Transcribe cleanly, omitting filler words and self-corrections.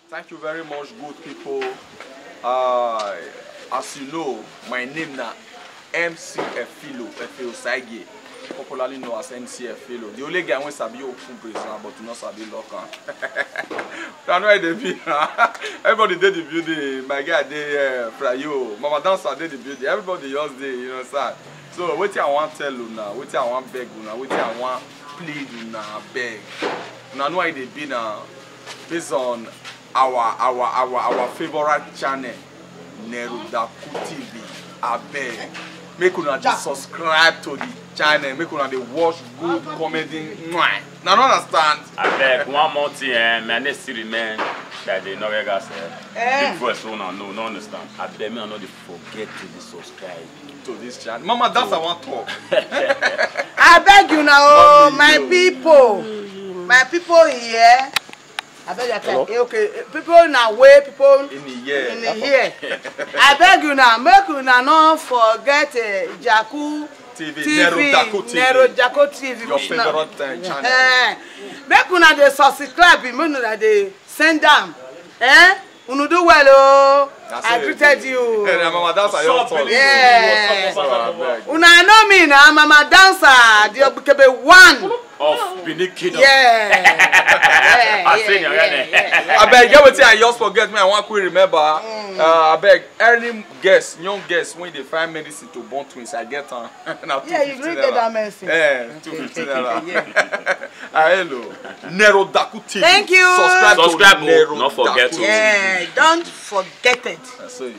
Thank you very much, good people. As you know, my name now MC Efilo, Efilo popularly known as MC Efilo. The only guy who sabi open prison, but not sabi lock. That's why they be. Everybody did the building. My guy did Frayo, Mama Dancer did the building. Everybody just did, you know, sir. So what I want to tell you now, what I want beg you now, what I want plead you now, beg. Now know why they be now based on our favorite channel, Nerow Daku TV. I beg. Make una just subscribe to the channel. Make una dey watch good comedy. Now don't understand. I beg one more thing, man. They still remain that they no regular say. Big voice no understand. I beg me, I not forget to subscribe to this channel. Mama, that's I want talk. I beg you now, my people here. I beg you, okay, people in a way, people in the year. I beg you now, make you now not forget Daku TV, Nerow Daku TV. Your favorite channel. Make you now they subscribe, make you now they send them. You do well, oh. I greeted you. Mama Dancer, your fault. Yeah. Una know me now, Mama Dancer. The Okebe one of Benin Kingdom. Yeah. I beg, get what I just forget me. I want to remember. I beg, early guests, young guests, when they find medicine to born twins, I get on. Yeah, you really get that medicine. Yeah, 250. Hello, Nerow Daku TV. Thank you. Subscribe to Nerow not forget Daku. Yeah, don't forget it. That's so you